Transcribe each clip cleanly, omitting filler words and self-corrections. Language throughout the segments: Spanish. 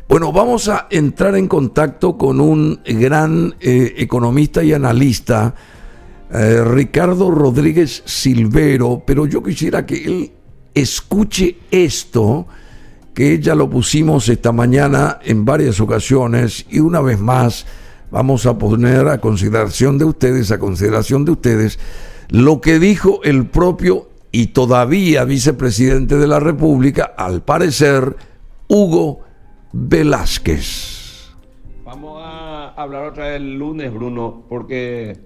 Bueno, vamos a entrar en contacto con un gran economista y analista, Ricardo Rodríguez Silvero, pero yo quisiera que él escuche esto, que ya lo pusimos esta mañana en varias ocasiones y una vez más vamos a poner a consideración de ustedes, lo que dijo el propio y todavía vicepresidente de la República, al parecer, Hugo Velázquez. Vamos a hablar otra vez el lunes, Bruno, porque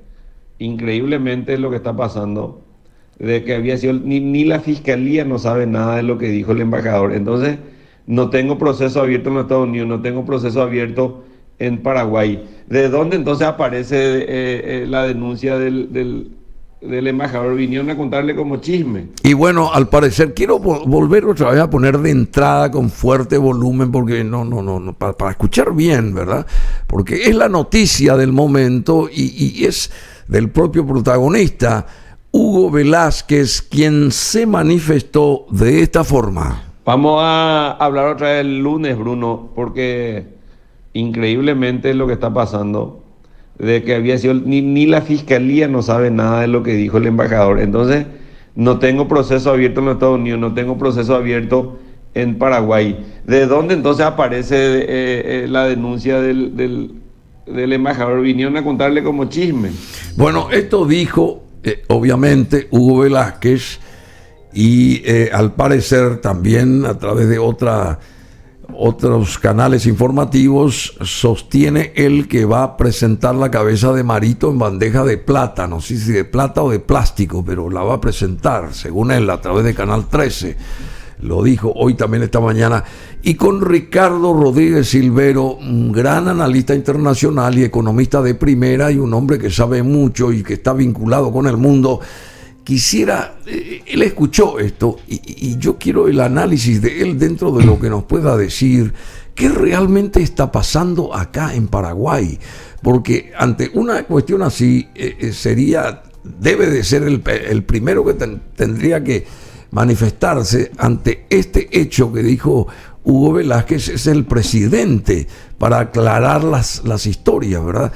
increíblemente lo que está pasando, de que había sido, ni la fiscalía no sabe nada de lo que dijo el embajador. Entonces, no tengo proceso abierto en los Estados Unidos, no tengo proceso abierto en Paraguay. ¿De dónde entonces aparece la denuncia del embajador? Vinieron a contarle como chisme. Y bueno, al parecer, quiero volver otra vez a poner de entrada con fuerte volumen, porque no, para escuchar bien, ¿verdad? Porque es la noticia del momento y es del propio protagonista, Hugo Velázquez, quien se manifestó de esta forma. Vamos a hablar otra vez el lunes, Bruno, porque increíblemente lo que está pasando, de que había sido, ni la fiscalía no sabe nada de lo que dijo el embajador. Entonces, no tengo proceso abierto en los Estados Unidos, no tengo proceso abierto en Paraguay. ¿De dónde entonces aparece la denuncia del embajador? Vinieron a contarle como chisme. Bueno, esto dijo, obviamente, Hugo Velázquez, y al parecer también a través de otros canales informativos sostiene él que va a presentar la cabeza de Marito en bandeja de plata, no sé si de plata o de plástico, pero la va a presentar, según él, a través de Canal 13. Lo dijo hoy también esta mañana. Y con Ricardo Rodríguez Silvero, un gran analista internacional y economista de primera y un hombre que sabe mucho y que está vinculado con el mundo. Quisiera, él escuchó esto y yo quiero el análisis de él dentro de lo que nos pueda decir qué realmente está pasando acá en Paraguay, porque ante una cuestión así debe de ser el primero que tendría que manifestarse ante este hecho que dijo Hugo Velázquez, es el presidente, para aclarar las historias, ¿verdad?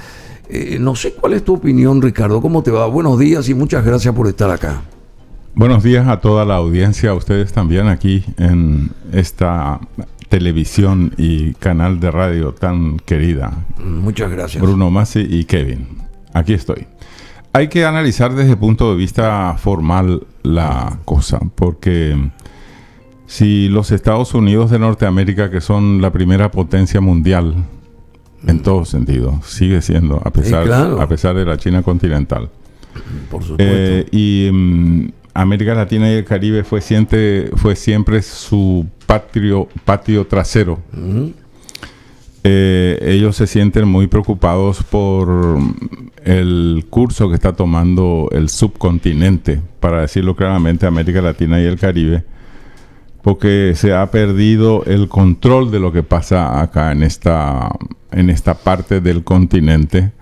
No sé cuál es tu opinión, Ricardo. ¿Cómo te va? Buenos días y muchas gracias por estar acá. Buenos días a toda la audiencia, a ustedes también aquí en esta televisión y canal de radio tan querida. Muchas gracias. Bruno Masi y Kevin. Aquí estoy. Hay que analizar desde el punto de vista formal la cosa, porque si los Estados Unidos de Norteamérica, que son la primera potencia mundial, en todo sentido, sigue siendo, a pesar de la China continental. Por supuesto. América Latina y el Caribe fue siempre su patio trasero. Uh-huh. Ellos se sienten muy preocupados por el curso que está tomando el subcontinente, para decirlo claramente, América Latina y el Caribe, porque se ha perdido el control de lo que pasa acá en esta parte del continente.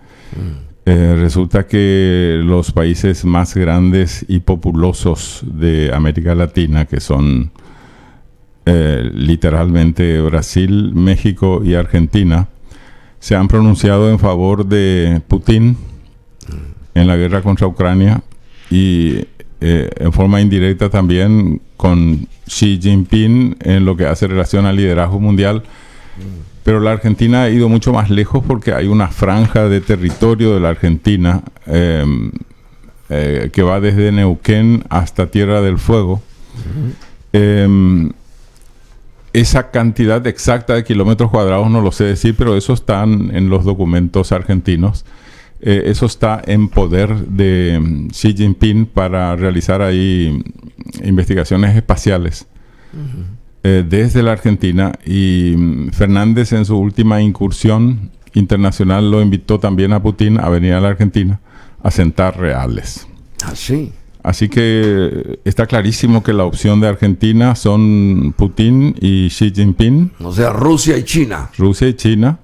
Resulta que los países más grandes y populosos de América Latina, que son literalmente Brasil, México y Argentina, se han pronunciado en favor de Putin en la guerra contra Ucrania y en forma indirecta también con Xi Jinping en lo que hace relación al liderazgo mundial. Pero la Argentina ha ido mucho más lejos porque hay una franja de territorio de la Argentina que va desde Neuquén hasta Tierra del Fuego. Esa cantidad exacta de kilómetros cuadrados no lo sé decir, pero eso está en los documentos argentinos. Eso está en poder de Xi Jinping para realizar ahí investigaciones espaciales desde la Argentina. Y Fernández, en su última incursión internacional, lo invitó también a Putin a venir a la Argentina a sentar reales. Ah, sí. Así que está clarísimo que la opción de Argentina son Putin y Xi Jinping. O sea, Rusia y China. Rusia y China.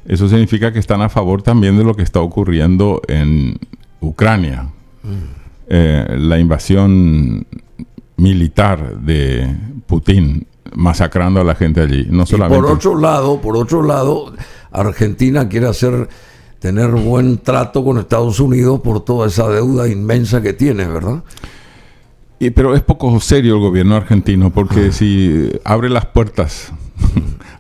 Eso significa que están a favor también de lo que está ocurriendo en Ucrania. La invasión militar de Putin masacrando a la gente allí. No solamente. Por otro lado, Argentina quiere tener buen trato con Estados Unidos por toda esa deuda inmensa que tiene, ¿verdad? Pero es poco serio el gobierno argentino, porque si abre las puertas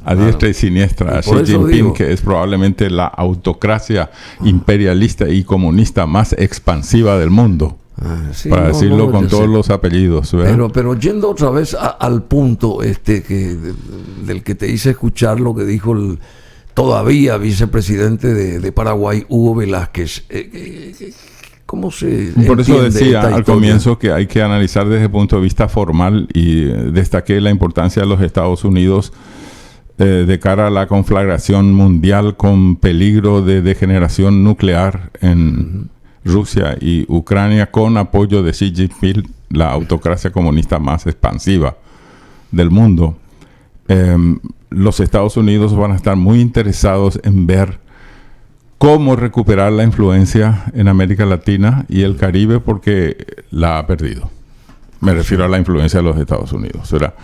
a diestra y siniestra a Xi Jinping, que es probablemente la autocracia imperialista y comunista más expansiva del mundo, para decirlo con todos los apellidos, ¿verdad? Pero yendo otra vez al punto del que te hice escuchar lo que dijo el todavía vicepresidente de Paraguay, Hugo Velázquez. ¿Cómo se Por eso decía al comienzo que hay que analizar desde el punto de vista formal, y destaqué la importancia de los Estados Unidos de cara a la conflagración mundial con peligro de degeneración nuclear en Rusia y Ucrania, con apoyo de Xi Jinping, la autocracia comunista más expansiva del mundo. Los Estados Unidos van a estar muy interesados en ver cómo recuperar la influencia en América Latina y el Caribe, porque la ha perdido. Me refiero a la influencia de los Estados Unidos, ¿verdad?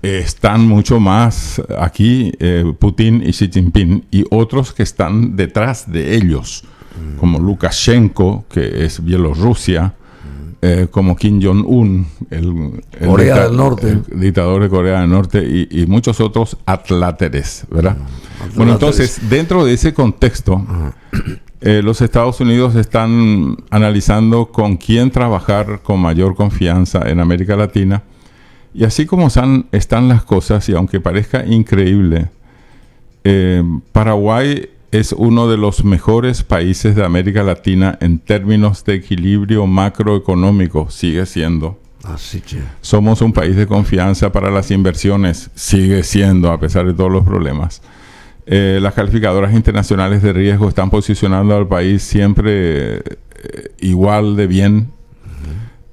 Están mucho más aquí Putin y Xi Jinping, y otros que están detrás de ellos, como Lukashenko, que es Bielorrusia, como Kim Jong-un, el dictador de Corea del Norte, y muchos otros atláteres, ¿verdad? Bueno, entonces, dentro de ese contexto, los Estados Unidos están analizando con quién trabajar con mayor confianza en América Latina, y así como están las cosas, y aunque parezca increíble, Paraguay es uno de los mejores países de América Latina en términos de equilibrio macroeconómico, sigue siendo. Somos un país de confianza para las inversiones, sigue siendo, a pesar de todos los problemas. Las calificadoras internacionales de riesgo están posicionando al país siempre igual de bien.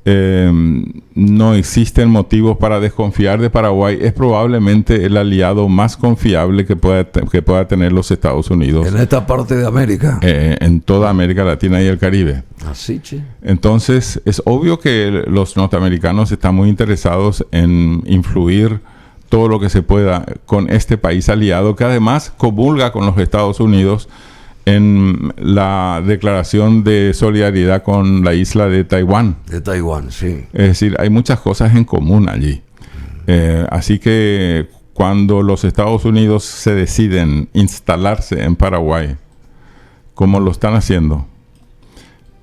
No existen motivos para desconfiar de Paraguay. Es probablemente el aliado más confiable que pueda tener los Estados Unidos en esta parte de América, en toda América Latina y el Caribe. Entonces es obvio que los norteamericanos están muy interesados en influir todo lo que se pueda con este país aliado, que además comulga con los Estados Unidos en la declaración de solidaridad con la isla de Taiwán. Sí. Es decir, hay muchas cosas en común allí. Así que cuando los Estados Unidos se deciden instalarse en Paraguay, como lo están haciendo,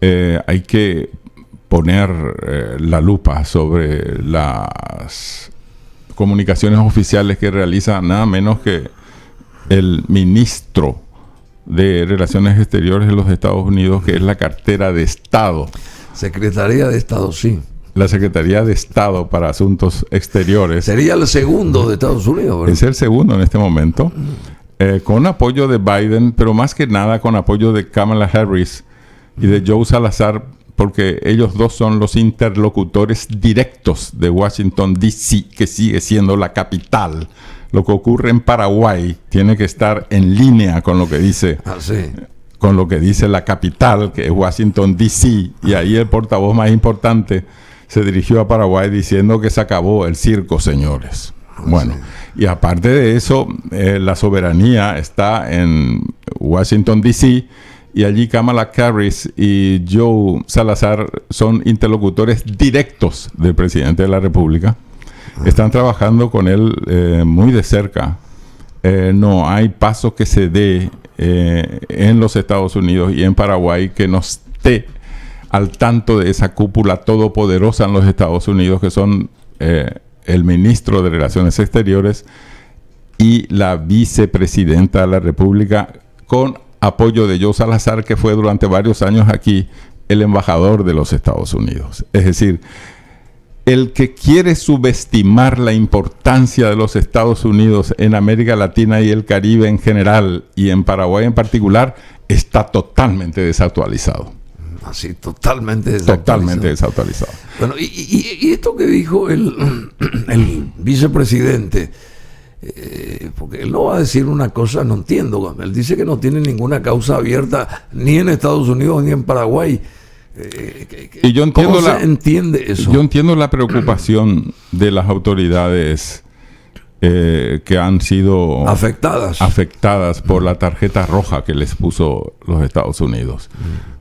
hay que poner la lupa sobre las comunicaciones oficiales que realiza nada menos que el ministro de Relaciones Exteriores de los Estados Unidos, que es la cartera de Estado. Secretaría de Estado, sí. La Secretaría de Estado para Asuntos Exteriores. Sería el segundo de Estados Unidos, ¿verdad? Es el segundo en este momento, con apoyo de Biden, pero más que nada con apoyo de Kamala Harris y de Joe Salazar, porque ellos dos son los interlocutores directos de Washington, D.C., que sigue siendo la capital. Lo que ocurre en Paraguay tiene que estar en línea con lo que dice, con lo que dice la capital, que es Washington, D.C., y ahí el portavoz más importante se dirigió a Paraguay diciendo que se acabó el circo, señores. Bueno, y aparte de eso, la soberanía está en Washington, D.C., y allí Kamala Harris y Joe Salazar son interlocutores directos del presidente de la República. Están trabajando con él muy de cerca. No hay paso que se dé en los Estados Unidos y en Paraguay que no esté al tanto de esa cúpula todopoderosa en los Estados Unidos, que son el ministro de Relaciones Exteriores y la vicepresidenta de la República, con apoyo de Joe Salazar, que fue durante varios años aquí el embajador de los Estados Unidos. Es decir, el que quiere subestimar la importancia de los Estados Unidos en América Latina y el Caribe en general, y en Paraguay en particular, está totalmente desactualizado. Así, totalmente desactualizado. Totalmente desactualizado. Bueno, y esto que dijo el vicepresidente, porque él no va a decir una cosa, no entiendo. Él dice que no tiene ninguna causa abierta ni en Estados Unidos ni en Paraguay. Y yo entiendo ¿Cómo se entiende eso? Yo entiendo la preocupación de las autoridades que han sido afectadas por la tarjeta roja que les puso los Estados Unidos.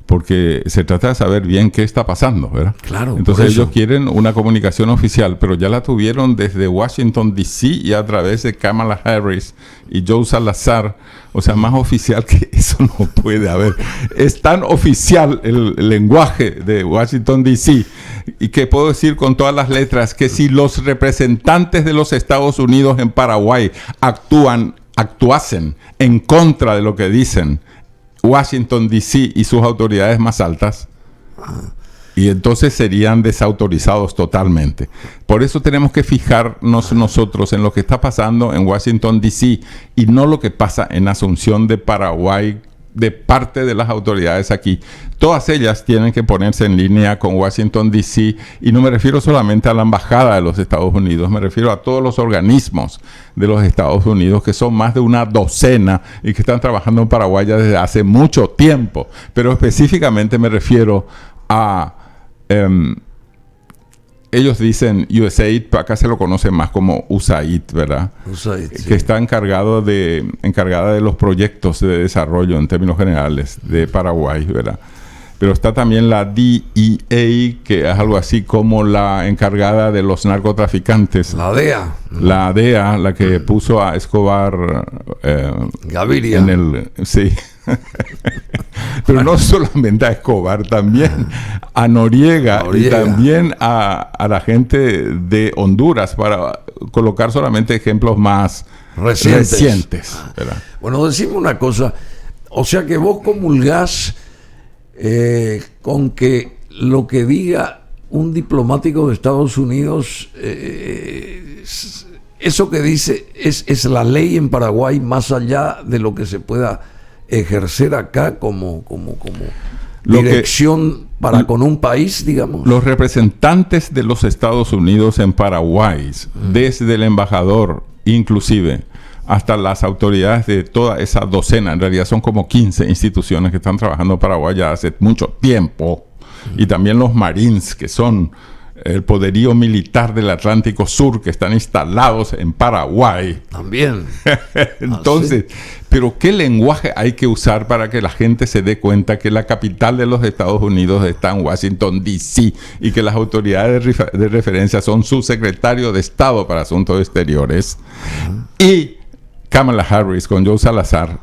Porque se trata de saber bien qué está pasando, ¿verdad? Claro. Entonces ellos quieren una comunicación oficial, pero ya la tuvieron desde Washington, D.C. y a través de Kamala Harris y Joe Salazar. O sea, más oficial que eso no puede haber. Es tan oficial el lenguaje de Washington, D.C. y que puedo decir con todas las letras que si los representantes de los Estados Unidos en Paraguay actuasen en contra de lo que dicen Washington, D.C. y sus autoridades más altas, y entonces serían desautorizados totalmente. Por eso tenemos que fijarnos nosotros en lo que está pasando en Washington, D.C. y no lo que pasa en Asunción de Paraguay de parte de las autoridades aquí. Todas ellas tienen que ponerse en línea con Washington, D.C. y no me refiero solamente a la Embajada de los Estados Unidos, me refiero a todos los organismos de los Estados Unidos, que son más de una docena y que están trabajando en Paraguay ya desde hace mucho tiempo. Pero específicamente me refiero a... ellos dicen USAID, acá se lo conoce más como USAID, ¿verdad? USAID, sí. Que está encargada de los proyectos de desarrollo en términos generales de Paraguay, ¿verdad? Pero está también la DEA, que es algo así como la encargada de los narcotraficantes. La DEA. La DEA, la que puso a Escobar Gaviria. Sí. Pero no solamente a Escobar, también a Noriega. Y también a la gente de Honduras, para colocar solamente ejemplos más recientes, ¿verdad? Bueno, decime una cosa. O sea que vos comulgás con que lo que diga un diplomático de Estados Unidos, eso que dice es la ley en Paraguay, más allá de lo que se pueda ejercer acá como dirección con un país, digamos. Los representantes de los Estados Unidos en Paraguay, desde el embajador inclusive, hasta las autoridades de toda esa docena, en realidad son como 15 instituciones que están trabajando en Paraguay ya hace mucho tiempo, y también los Marines, que son el poderío militar del Atlántico Sur, que están instalados en Paraguay. También. Entonces, pero ¿qué lenguaje hay que usar para que la gente se dé cuenta que la capital de los Estados Unidos está en Washington, D.C. y que las autoridades de referencia son su secretario de Estado para Asuntos Exteriores y Kamala Harris con Joe Salazar?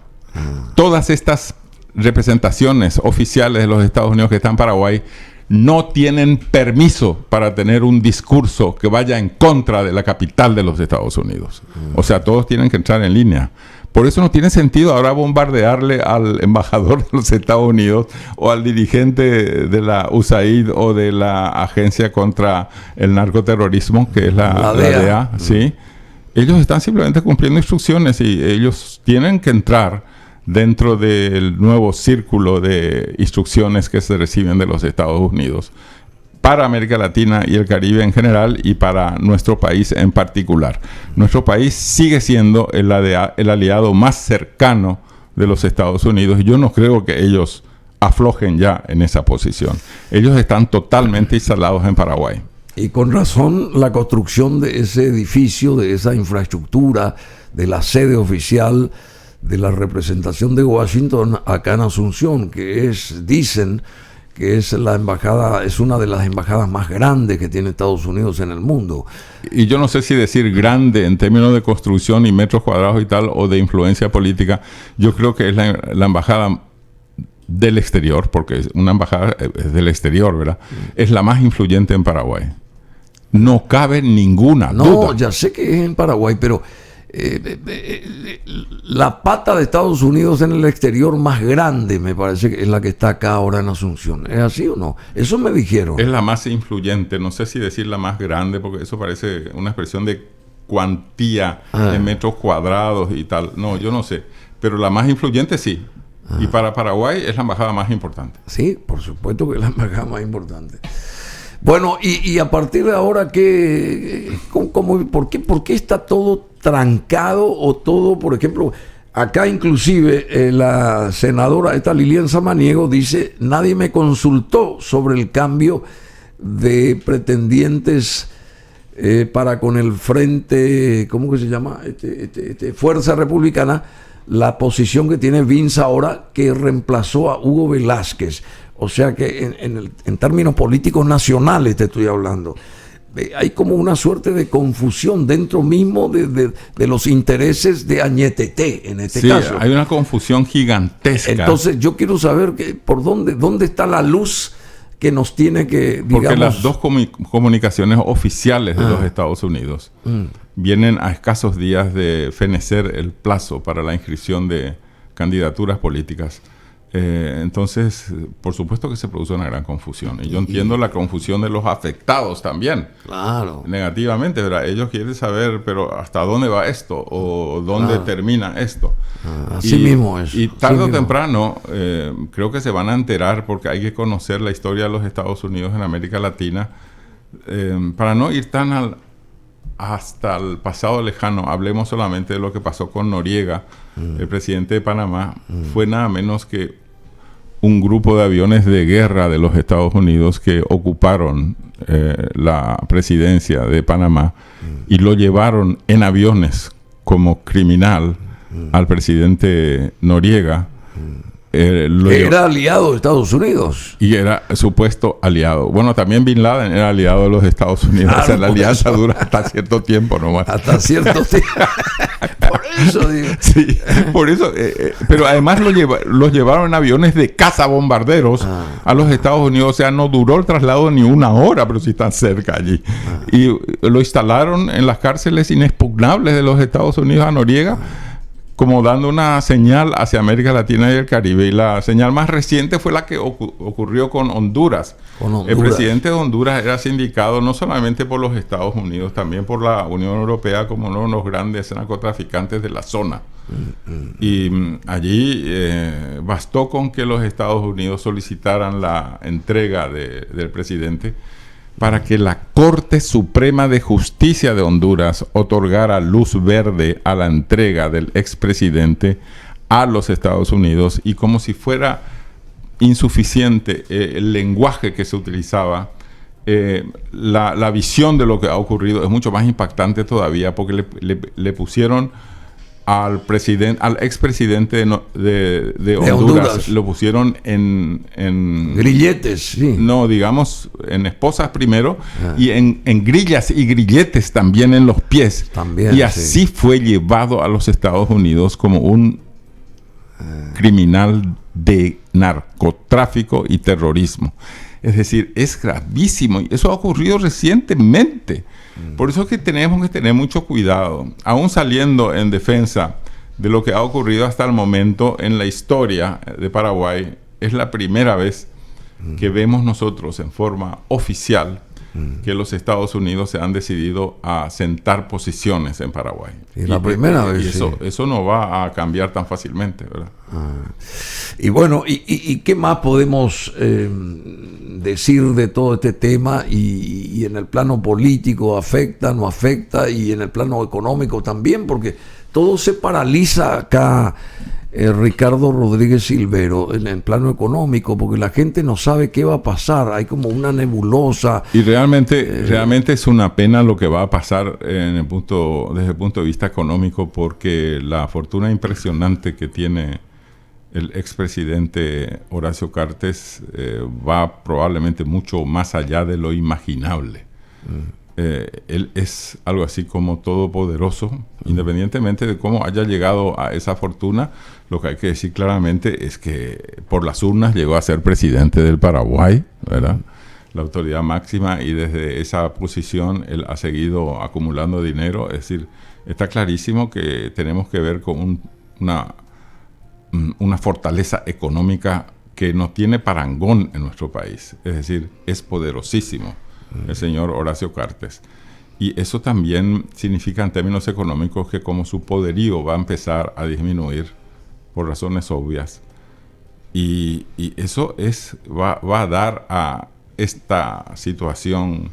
Todas estas representaciones oficiales de los Estados Unidos que están en Paraguay no tienen permiso para tener un discurso que vaya en contra de la capital de los Estados Unidos. O sea, todos tienen que entrar en línea. Por eso no tiene sentido ahora bombardearle al embajador de los Estados Unidos o al dirigente de la USAID o de la Agencia contra el Narcoterrorismo, que es la DEA. ¿Sí? Ellos están simplemente cumpliendo instrucciones y ellos tienen que entrar dentro del nuevo círculo de instrucciones que se reciben de los Estados Unidos para América Latina y el Caribe en general y para nuestro país en particular. Nuestro país sigue siendo el aliado más cercano de los Estados Unidos y yo no creo que ellos aflojen ya en esa posición. Ellos están totalmente instalados en Paraguay. Y con razón la construcción de ese edificio, de esa infraestructura, de la sede oficial de la representación de Washington acá en Asunción, que dicen que es la embajada, es una de las embajadas más grandes que tiene Estados Unidos en el mundo. Y yo no sé si decir grande en términos de construcción y metros cuadrados y tal, o de influencia política. Yo creo que es la embajada del exterior, porque es una embajada del exterior, ¿verdad? Es la más influyente en Paraguay. No cabe ninguna duda. No, ya sé que es en Paraguay, pero la pata de Estados Unidos en el exterior más grande me parece que es la que está acá ahora en Asunción. ¿Es así o no? Eso me dijeron. Es la más influyente, no sé si decir la más grande, porque eso parece una expresión de cuantía de metros cuadrados y tal. No, yo no sé, pero la más influyente sí. Y para Paraguay es la embajada más importante. Sí, por supuesto que es la embajada más importante. Bueno, y a partir de ahora, ¿por qué está todo trancado o todo, por ejemplo, acá inclusive la senadora esta Lilian Samaniego dice, nadie me consultó sobre el cambio de pretendientes para con el frente, ¿cómo que se llama? Fuerza Republicana, la posición que tiene Vince ahora, que reemplazó a Hugo Velázquez. O sea que en términos políticos nacionales te estoy hablando. Hay como una suerte de confusión dentro mismo de los intereses de Añetete, en este caso. Hay una confusión gigantesca. Entonces yo quiero saber por dónde está la luz que nos tiene que, digamos... Porque las dos comunicaciones oficiales de los Estados Unidos vienen a escasos días de fenecer el plazo para la inscripción de candidaturas políticas. Entonces, por supuesto que se produce una gran confusión. Y yo entiendo la confusión de los afectados también. Claro. Negativamente, ¿verdad? Ellos quieren saber, pero ¿hasta dónde va esto? ¿O dónde termina esto? Así mismo es. Y tarde o temprano, creo que se van a enterar, porque hay que conocer la historia de los Estados Unidos en América Latina, para no ir tan hasta el pasado lejano. Hablemos solamente de lo que pasó con Noriega, el presidente de Panamá. Fue nada menos que un grupo de aviones de guerra de los Estados Unidos que ocuparon la presidencia de Panamá y lo llevaron en aviones como criminal al presidente Noriega. Era aliado de Estados Unidos. Y era supuesto aliado. Bueno, también Bin Laden era aliado de los Estados Unidos. Claro, o sea, la alianza dura hasta cierto tiempo nomás. Hasta cierto tiempo. Por eso digo. Sí, por eso. Pero además los llevaron en aviones de cazabombarderos a los Estados Unidos. O sea, no duró el traslado ni una hora, pero sí están cerca allí. Y lo instalaron en las cárceles inexpugnables de los Estados Unidos a Noriega, como dando una señal hacia América Latina y el Caribe. Y la señal más reciente fue la que ocurrió con Honduras. El presidente de Honduras era sindicado no solamente por los Estados Unidos, también por la Unión Europea como uno de los grandes narcotraficantes de la zona. Y allí bastó con que los Estados Unidos solicitaran la entrega del presidente para que la Corte Suprema de Justicia de Honduras otorgara luz verde a la entrega del expresidente a los Estados Unidos. Y como si fuera insuficiente el lenguaje que se utilizaba, la visión de lo que ha ocurrido es mucho más impactante todavía, porque le pusieron al expresidente de Honduras, lo pusieron en grilletes, sí. No, digamos, en esposas primero, y en grillas y grilletes también en los pies. También, y así fue llevado a los Estados Unidos como un criminal de narcotráfico y terrorismo. Es decir, es gravísimo, y eso ha ocurrido recientemente. Por eso es que tenemos que tener mucho cuidado, aún saliendo en defensa de lo que ha ocurrido hasta el momento en la historia de Paraguay. Es la primera vez que vemos nosotros en forma oficial que los Estados Unidos se han decidido a sentar posiciones en Paraguay. Y la primera vez. Y eso no va a cambiar tan fácilmente, ¿verdad? Y bueno, ¿y qué más podemos decir de todo este tema? Y en el plano político afecta, no afecta, y en el plano económico también, porque todo se paraliza acá, Ricardo Rodríguez Silvero, en el plano económico, porque la gente no sabe qué va a pasar, hay como una nebulosa. Y realmente es una pena lo que va a pasar desde el punto de vista económico, porque la fortuna impresionante que tiene el expresidente Horacio Cartes va probablemente mucho más allá de lo imaginable. Él es algo así como todopoderoso, independientemente de cómo haya llegado a esa fortuna. Lo que hay que decir claramente es que por las urnas llegó a ser presidente del Paraguay, ¿verdad? La autoridad máxima, y desde esa posición él ha seguido acumulando dinero. Es decir, está clarísimo que tenemos que ver con una fortaleza económica que no tiene parangón en nuestro país. Es decir, es poderosísimo el señor Horacio Cartes. Y eso también significa en términos económicos que como su poderío va a empezar a disminuir por razones obvias. Y eso va a dar a esta situación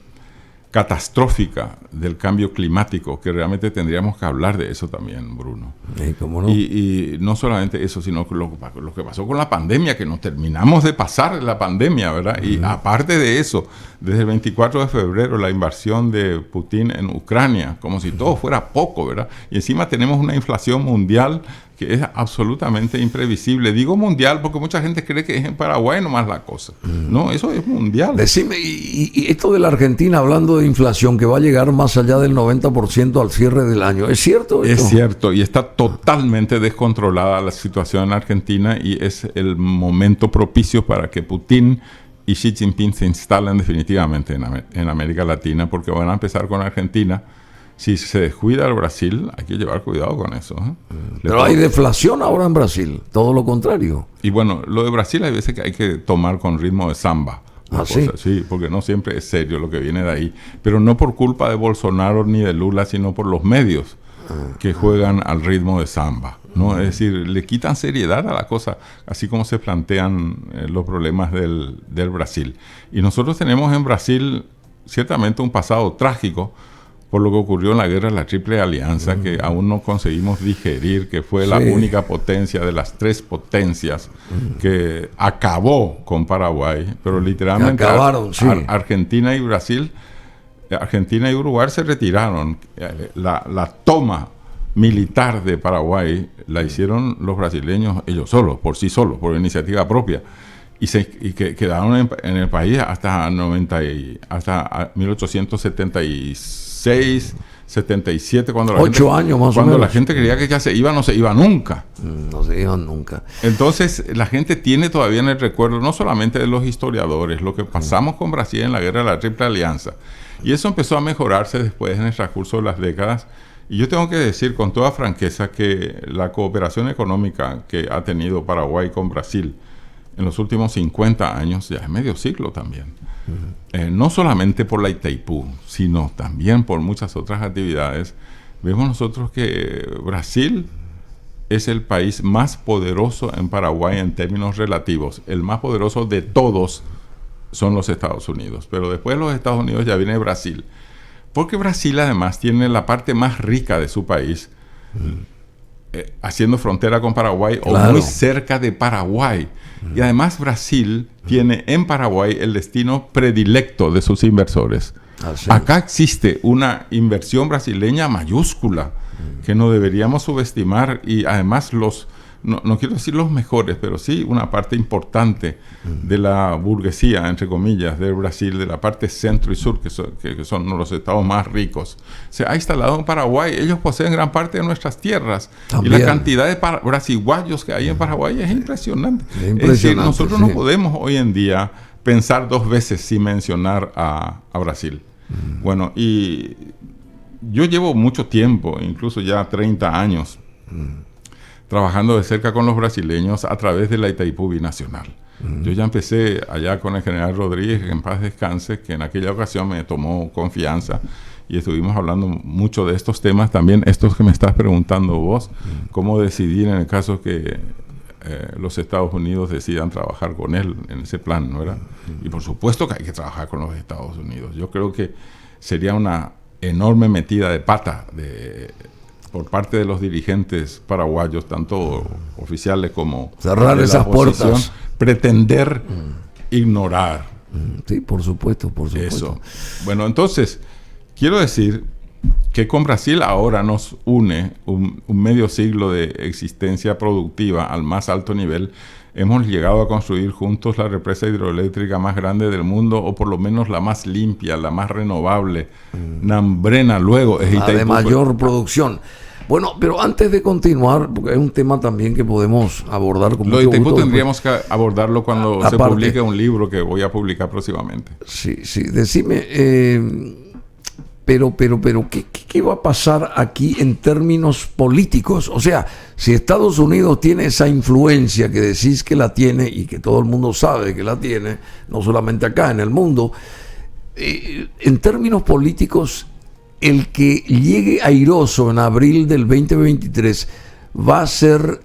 catastrófica del cambio climático, que realmente tendríamos que hablar de eso también, Bruno. ¿Cómo no? Y no solamente eso, sino lo que pasó con la pandemia, que nos terminamos de pasar la pandemia, ¿verdad? Y aparte de eso, desde el 24 de febrero, la invasión de Putin en Ucrania, como si todo fuera poco, ¿verdad? Y encima tenemos una inflación mundial que es absolutamente imprevisible. Digo mundial porque mucha gente cree que es en Paraguay nomás la cosa. No, eso es mundial. Decime, y esto de la Argentina, hablando de inflación, que va a llegar más allá del 90% al cierre del año, ¿es cierto esto? Es cierto, y está totalmente descontrolada la situación en Argentina, y es el momento propicio para que Putin y Xi Jinping se instalen definitivamente en América Latina, porque van a empezar con Argentina. Si se descuida el Brasil, hay que llevar cuidado con eso. Pero hay deflación ahora en Brasil, todo lo contrario. Y bueno, lo de Brasil hay veces que hay que tomar con ritmo de samba. ¿Sí? Sí, porque no siempre es serio lo que viene de ahí. Pero no por culpa de Bolsonaro ni de Lula, sino por los medios que juegan al ritmo de samba, ¿no? Es decir, le quitan seriedad a la cosa, así como se plantean los problemas del Brasil. Y nosotros tenemos en Brasil ciertamente un pasado trágico, por lo que ocurrió en la guerra de la Triple Alianza, que aún no conseguimos digerir, que fue la única potencia de las tres potencias que acabó con Paraguay, pero literalmente acabaron, Argentina y Brasil, Argentina y Uruguay se retiraron. La toma militar de Paraguay la hicieron los brasileños ellos solos, por sí solos, por iniciativa propia. Y quedaron en el país hasta 1876, 77, cuando la gente creía que ya se iba, no se iba nunca. No se iban nunca. Entonces, la gente tiene todavía en el recuerdo, no solamente de los historiadores, lo que pasamos con Brasil en la guerra de la Triple Alianza. Y eso empezó a mejorarse después en el transcurso de las décadas. Y yo tengo que decir con toda franqueza que la cooperación económica que ha tenido Paraguay con Brasil en los últimos 50 años, ya es medio siglo también, no solamente por la Itaipú, sino también por muchas otras actividades, vemos nosotros que Brasil es el país más poderoso en Paraguay en términos relativos. El más poderoso de todos son los Estados Unidos, pero después de los Estados Unidos ya viene Brasil, porque Brasil además tiene la parte más rica de su país, haciendo frontera con Paraguay, o muy cerca de Paraguay. Y además Brasil tiene en Paraguay el destino predilecto de sus inversores. Acá existe una inversión brasileña mayúscula que no deberíamos subestimar, y además no quiero decir los mejores, pero sí una parte importante de la burguesía, entre comillas, del Brasil, de la parte centro y sur, que son los estados más ricos, se ha instalado en Paraguay. Ellos poseen gran parte de nuestras tierras. También. Y la cantidad de brasiguayos que hay en Paraguay es impresionante. Es decir, nosotros no podemos hoy en día pensar dos veces sin mencionar a Brasil. Bueno, y yo llevo mucho tiempo, incluso ya 30 años, trabajando de cerca con los brasileños a través de la Itaipú Binacional. Yo ya empecé allá con el general Rodríguez, que en paz descanse, que en aquella ocasión me tomó confianza, y estuvimos hablando mucho de estos temas, también estos que me estás preguntando vos, cómo decidir en el caso que los Estados Unidos decidan trabajar con él en ese plan, ¿no era? Y por supuesto que hay que trabajar con los Estados Unidos. Yo creo que sería una enorme metida de pata por parte de los dirigentes paraguayos, tanto oficiales como cerrar esas puertas, pretender ignorar. Sí, por supuesto. Eso. Bueno, entonces, quiero decir que con Brasil ahora nos une un medio siglo de existencia productiva al más alto nivel. Hemos llegado a construir juntos la represa hidroeléctrica más grande del mundo, o por lo menos la más limpia, la más renovable. Nambrena luego es la de mayor producción. Bueno, pero antes de continuar, porque es un tema también que podemos abordar con mucho gusto. Lo de Itaipú tendríamos que abordarlo cuando se publique un libro que voy a publicar próximamente. Sí, decime, pero ¿qué va a pasar aquí en términos políticos? O sea, si Estados Unidos tiene esa influencia que decís que la tiene, y que todo el mundo sabe que la tiene, no solamente acá, en el mundo, en términos políticos, el que llegue airoso en abril del 2023 va a ser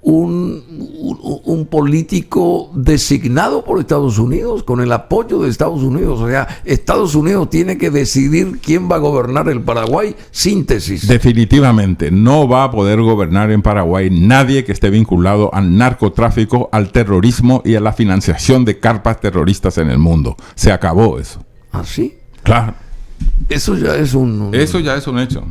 un político designado por Estados Unidos, con el apoyo de Estados Unidos. O sea, Estados Unidos tiene que decidir quién va a gobernar el Paraguay. Síntesis. Definitivamente no va a poder gobernar en Paraguay nadie que esté vinculado al narcotráfico, al terrorismo y a la financiación de carpas terroristas en el mundo. Se acabó eso. ¿Ah, sí? Claro. Eso ya es Eso ya es un hecho.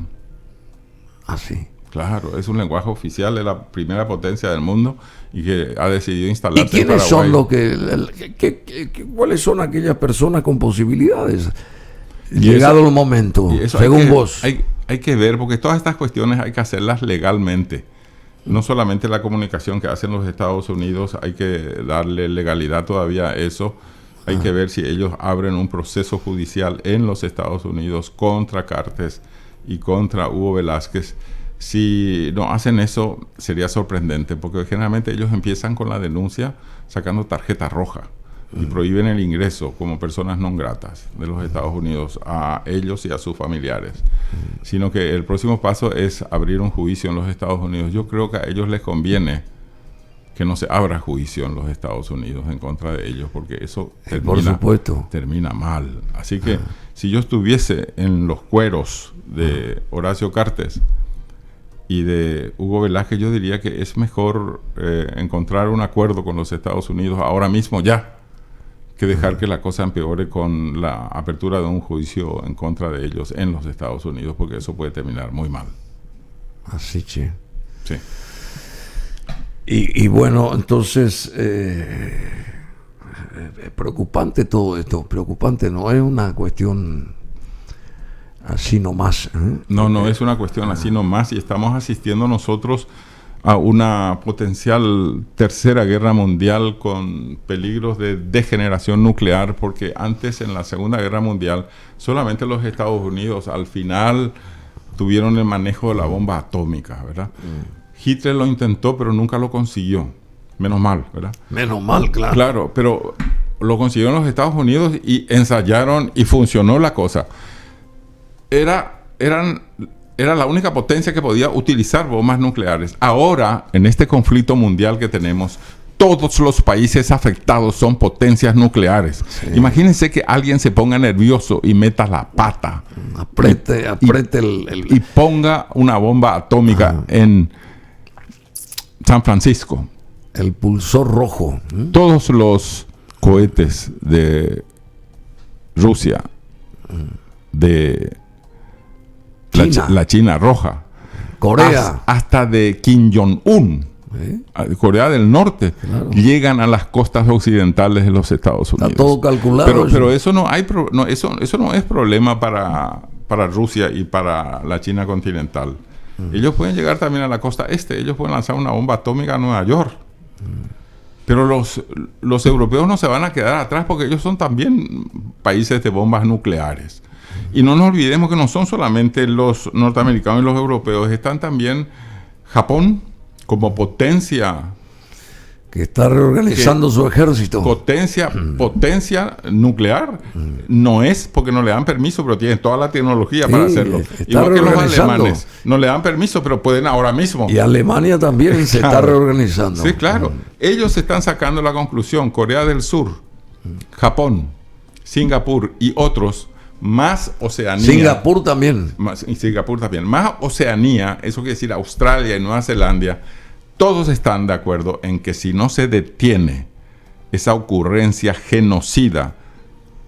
Ah, sí. Claro, es un lenguaje oficial de la primera potencia del mundo y que ha decidido instalarse ¿Y quiénes en Paraguay. son los que cuáles son aquellas personas con posibilidades? Llegado el momento, según vos. Hay que ver, porque todas estas cuestiones hay que hacerlas legalmente. No solamente la comunicación que hacen los Estados Unidos, hay que darle legalidad todavía a eso. Hay que ver si ellos abren un proceso judicial en los Estados Unidos contra Cartes y contra Hugo Velázquez. Si no hacen eso, sería sorprendente, porque generalmente ellos empiezan con la denuncia sacando tarjeta roja y prohíben el ingreso como personas no gratas de los Estados Unidos a ellos y a sus familiares. Sino que el próximo paso es abrir un juicio en los Estados Unidos. Yo creo que a ellos les conviene que no se abra juicio en los Estados Unidos en contra de ellos, porque eso termina mal. Así que si yo estuviese en los cueros de Horacio Cartes y de Hugo Velázquez, yo diría que es mejor encontrar un acuerdo con los Estados Unidos ahora mismo ya, que dejar que la cosa empeore con la apertura de un juicio en contra de ellos en los Estados Unidos, porque eso puede terminar muy mal. Así, che. Sí. Y bueno, entonces preocupante todo esto, preocupante, no es una cuestión así nomás. No es una cuestión así nomás, y estamos asistiendo nosotros a una potencial tercera guerra mundial con peligros de degeneración nuclear, porque antes, en la Segunda Guerra Mundial, solamente los Estados Unidos al final tuvieron el manejo de la bomba atómica, ¿verdad? Hitler lo intentó, pero nunca lo consiguió. Menos mal, ¿verdad? Menos mal, claro. Claro, pero lo consiguieron los Estados Unidos y ensayaron y funcionó la cosa. Era la única potencia que podía utilizar bombas nucleares. Ahora, en este conflicto mundial que tenemos, todos los países afectados son potencias nucleares. Sí. Imagínense que alguien se ponga nervioso y meta la pata. Apriete y ponga una bomba atómica en San Francisco. El pulsor rojo. Todos los cohetes de Rusia, de la China roja, Corea, hasta de Kim Jong-un, Corea del Norte, claro, llegan a las costas occidentales de los Estados Unidos. Está todo calculado. Pero eso no hay eso no es problema para Rusia y para la China continental. Ellos pueden llegar también a la costa este, ellos pueden lanzar una bomba atómica a Nueva York. Pero los europeos no se van a quedar atrás, porque ellos son también países de bombas nucleares. Y no nos olvidemos que no son solamente los norteamericanos y los europeos, están también Japón como potencia que está reorganizando su ejército. Potencia nuclear. No es porque no le dan permiso, pero tienen toda la tecnología para hacerlo. Igual que los alemanes. No le dan permiso, pero pueden ahora mismo. Y Alemania también se está reorganizando. Sí, claro. Ellos están sacando la conclusión. Corea del Sur, Japón, Singapur y otros, más Oceanía. Singapur también. Más Oceanía, eso quiere decir Australia y Nueva Zelanda. Todos están de acuerdo en que si no se detiene esa ocurrencia genocida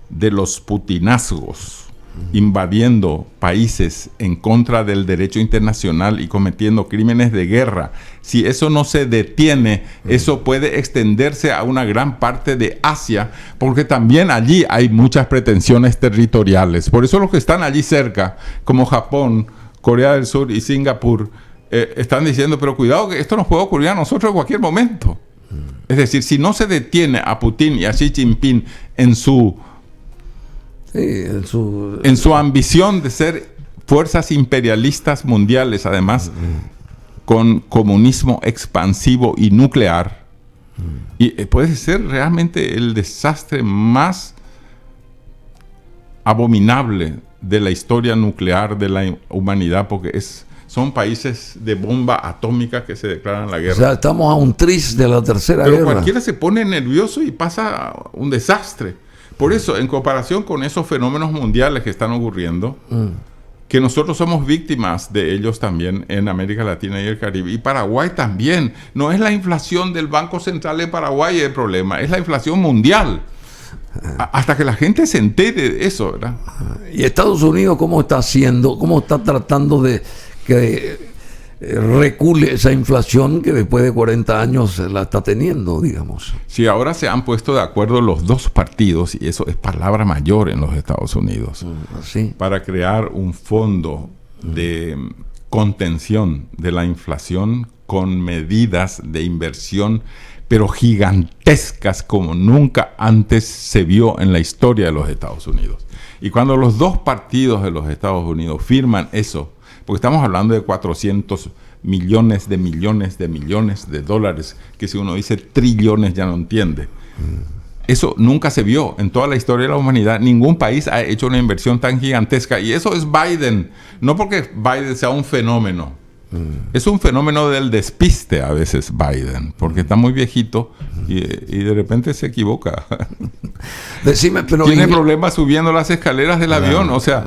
de los putinazgos invadiendo países en contra del derecho internacional y cometiendo crímenes de guerra, si eso no se detiene, eso puede extenderse a una gran parte de Asia, porque también allí hay muchas pretensiones territoriales. Por eso los que están allí cerca, como Japón, Corea del Sur y Singapur, están diciendo, pero cuidado que esto nos puede ocurrir a nosotros en cualquier momento. Es decir, si no se detiene a Putin y a Xi Jinping en su ambición de ser fuerzas imperialistas mundiales, además con comunismo expansivo y nuclear, y puede ser realmente el desastre más abominable de la historia nuclear de la humanidad, porque es son países de bomba atómica que se declaran la guerra. O sea, estamos a un tris de la tercera Pero guerra. cualquiera se pone nervioso y pasa un desastre. Por eso, en comparación con esos fenómenos mundiales que están ocurriendo, que nosotros somos víctimas de ellos también en América Latina y el Caribe, y Paraguay también. No es la inflación del Banco Central de Paraguay el problema, es la inflación mundial. Hasta que la gente se entere de eso, ¿verdad? ¿Y Estados Unidos cómo está haciendo, cómo está tratando de que recule esa inflación que después de 40 años la está teniendo, digamos? Sí, ahora se han puesto de acuerdo los dos partidos, y eso es palabra mayor en los Estados Unidos, ¿Sí? para crear un fondo de contención de la inflación con medidas de inversión, pero gigantescas como nunca antes se vio en la historia de los Estados Unidos. Y cuando los dos partidos de los Estados Unidos firman eso, porque estamos hablando de 400 millones de dólares, que si uno dice trillones ya no entiende. Eso nunca se vio en toda la historia de la humanidad. Ningún país ha hecho una inversión tan gigantesca. Y eso es Biden. No porque Biden sea un fenómeno. Es un fenómeno del despiste a veces Biden, porque está muy viejito y de repente se equivoca. Decime, pero tiene problemas subiendo las escaleras del avión. O sea,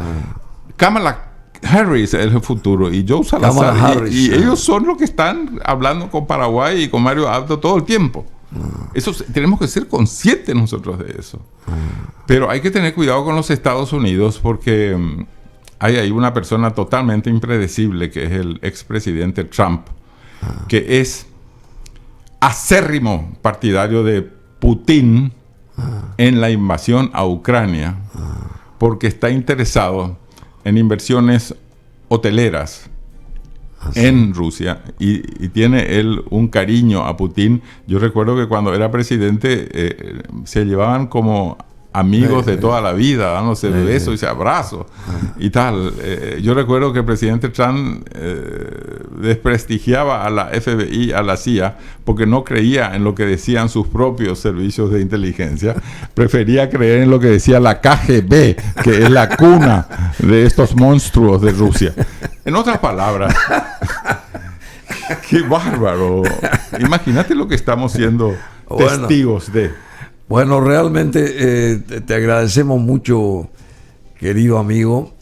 Kamala Harris es el futuro y Joe Salazar y ellos son los que están hablando con Paraguay y con Mario Abdo todo el tiempo. Eso tenemos que ser conscientes nosotros de eso. Pero hay que tener cuidado con los Estados Unidos porque hay ahí una persona totalmente impredecible que es el expresidente Trump, que es acérrimo partidario de Putin en la invasión a Ucrania, porque está interesado en inversiones hoteleras en Rusia y tiene él un cariño a Putin. Yo recuerdo que cuando era presidente se llevaban como amigos de toda la vida, dándose besos y abrazos y tal. Yo recuerdo que el presidente Trump desprestigiaba a la FBI, a la CIA, porque no creía en lo que decían sus propios servicios de inteligencia. Prefería creer en lo que decía la KGB, que es la cuna de estos monstruos de Rusia. En otras palabras, ¡qué bárbaro! Imagínate lo que estamos siendo testigos de. Bueno, realmente te agradecemos mucho, querido amigo.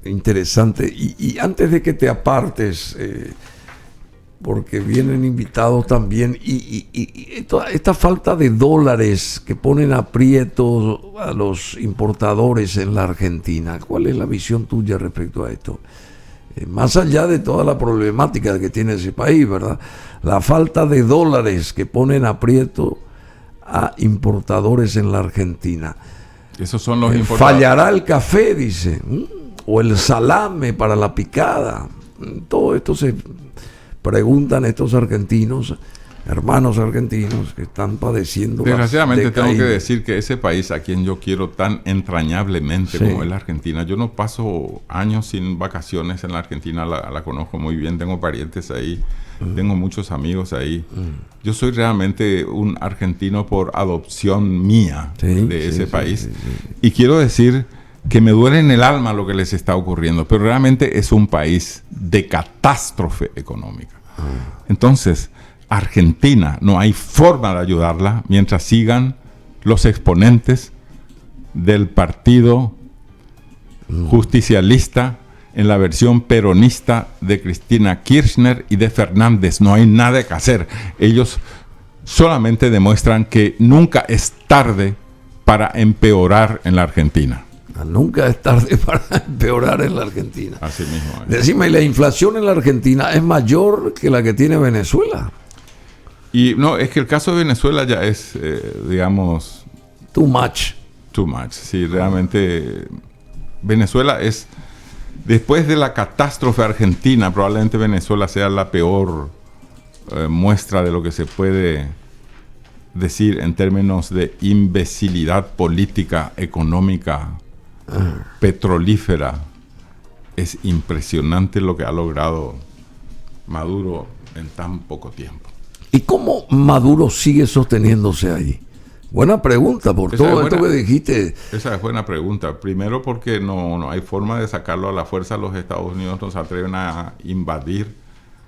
Interesante. Y antes de que te apartes, porque vienen invitados también, y esta falta de dólares que ponen aprietos a los importadores en la Argentina, ¿cuál es la visión tuya respecto a esto? Más allá de toda la problemática que tiene ese país, ¿verdad? La falta de dólares que ponen aprieto a importadores en la Argentina. Esos son los importadores. Fallará el café, dice, o el salame para la picada. Todo esto se preguntan estos argentinos, hermanos argentinos que están padeciendo. Desgraciadamente tengo que decir que ese país a quien yo quiero tan entrañablemente como es la Argentina, yo no paso años sin vacaciones en la Argentina, la conozco muy bien, tengo parientes ahí. Tengo muchos amigos ahí. Yo soy realmente un argentino por adopción mía de ese país. Y quiero decir que me duele en el alma lo que les está ocurriendo, pero realmente es un país de catástrofe económica. Entonces, Argentina, no hay forma de ayudarla mientras sigan los exponentes del partido justicialista en la versión peronista de Cristina Kirchner y de Fernández. No hay nada que hacer. Ellos solamente demuestran que nunca es tarde para empeorar en la Argentina. Nunca es tarde para empeorar en la Argentina. Así mismo. Decime, ¿y la inflación en la Argentina es mayor que la que tiene Venezuela? Y no, es que el caso de Venezuela ya es, digamos... Too much. Too much. Sí, realmente Venezuela es... Después de la catástrofe argentina, probablemente Venezuela sea la peor muestra de lo que se puede decir en términos de imbecilidad política, económica, petrolífera. Es impresionante lo que ha logrado Maduro en tan poco tiempo. ¿Y cómo Maduro sigue sosteniéndose ahí? Buena pregunta por Esa todo es esto buena. que dijiste. Esa es buena pregunta. Primero porque no hay forma de sacarlo a la fuerza. Los Estados Unidos no se atreven a invadir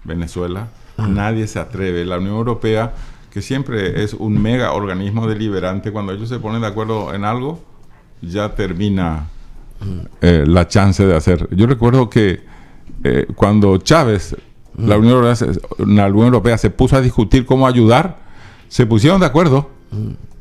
Venezuela. Nadie se atreve. La Unión Europea, que siempre es un mega organismo deliberante, cuando ellos se ponen de acuerdo en algo, ya termina la chance de hacer. Yo recuerdo que cuando Chávez, la Unión Europea se puso a discutir cómo ayudar, se pusieron de acuerdo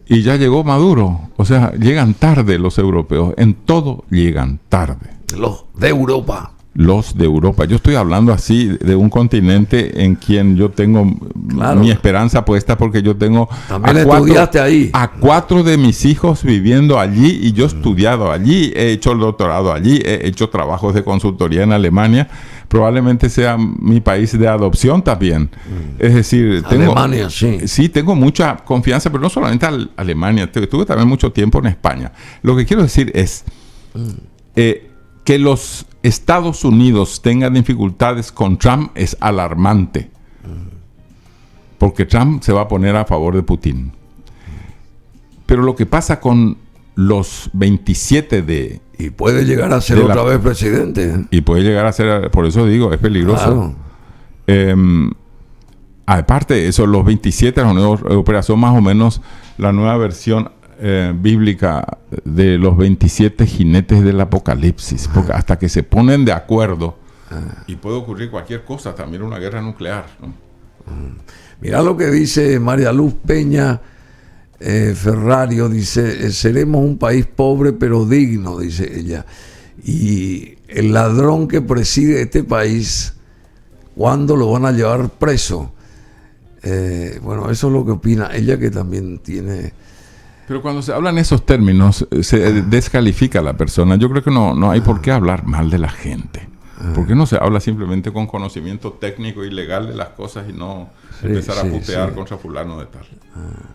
y ya llegó Maduro. O sea, llegan tarde los europeos. En todo llegan tarde. Los de Europa. Los de Europa. Yo estoy hablando así de un continente en quien yo tengo mi esperanza puesta, porque yo tengo también estudiaste ahí. A 4 de mis hijos viviendo allí, y yo he estudiado allí, he hecho el doctorado allí, he hecho trabajos de consultoría en Alemania. Probablemente sea mi país de adopción también. Es decir, Alemania, sí, tengo mucha confianza, pero no solamente Alemania, tuve también mucho tiempo en España. Lo que quiero decir es que los Estados Unidos tengan dificultades con Trump es alarmante, porque Trump se va a poner a favor de Putin. Pero lo que pasa con los 27 y puede llegar a ser otra vez presidente. Y puede llegar a ser, por eso digo, es peligroso. Claro. Aparte de eso, los 27 de la Unión Europea son más o menos la nueva versión bíblica de los 27 jinetes del Apocalipsis, porque hasta que se ponen de acuerdo, y puede ocurrir cualquier cosa, también una guerra nuclear, ¿no? Mira lo que dice María Luz Peña Ferrario, dice: seremos un país pobre pero digno, dice ella, y el ladrón que preside este país, ¿cuándo lo van a llevar preso? Bueno, eso es lo que opina ella, que también tiene... Pero cuando se hablan esos términos, se descalifica a la persona. Yo creo que no hay por qué hablar mal de la gente. ¿Por qué no se habla simplemente con conocimiento técnico y legal de las cosas y no empezar a putear contra fulano de tal?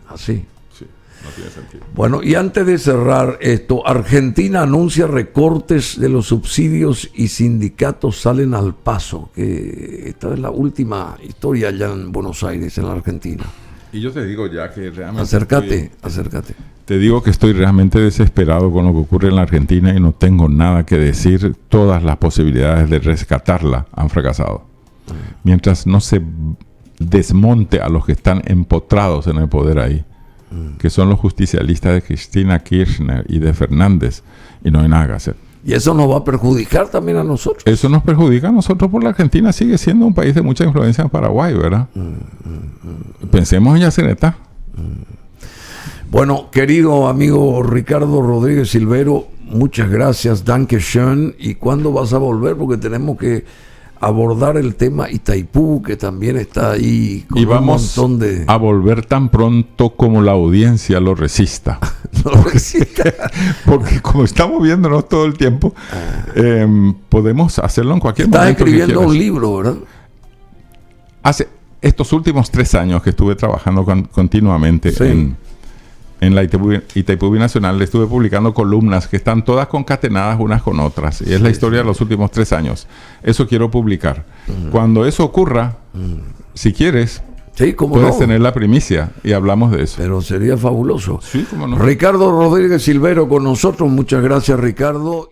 Así. Sí, no tiene sentido. Bueno, y antes de cerrar esto, Argentina anuncia recortes de los subsidios y sindicatos salen al paso. Que esta es la última historia allá en Buenos Aires, en la Argentina. Y yo te digo ya que realmente... Acércate. Te digo que estoy realmente desesperado con lo que ocurre en la Argentina y no tengo nada que decir. Todas las posibilidades de rescatarla han fracasado. Mientras no se desmonte a los que están empotrados en el poder ahí, que son los justicialistas de Cristina Kirchner y de Fernández, y no hay nada que hacer. Y eso nos va a perjudicar también a nosotros. Eso nos perjudica a nosotros, porque la Argentina sigue siendo un país de mucha influencia en Paraguay, ¿verdad? Pensemos en Yacyretá. Bueno, querido amigo Ricardo Rodríguez Silvero, muchas gracias, danke schön. ¿Y cuándo vas a volver? Porque tenemos que abordar el tema Itaipú, que también está ahí con y vamos un montón de... a volver tan pronto como la audiencia lo resista. Porque como estamos viéndonos todo el tiempo, podemos hacerlo en cualquier momento. Estás escribiendo un libro, ¿verdad? Hace estos últimos 3 años que estuve trabajando continuamente en la Itaipú Binacional, le estuve publicando columnas que están todas concatenadas unas con otras. Y es la historia de los últimos 3 años. Eso quiero publicar. Cuando eso ocurra, si quieres, puedes tener la primicia y hablamos de eso. Pero sería fabuloso. Sí, cómo no. Ricardo Rodríguez Silvero con nosotros. Muchas gracias, Ricardo.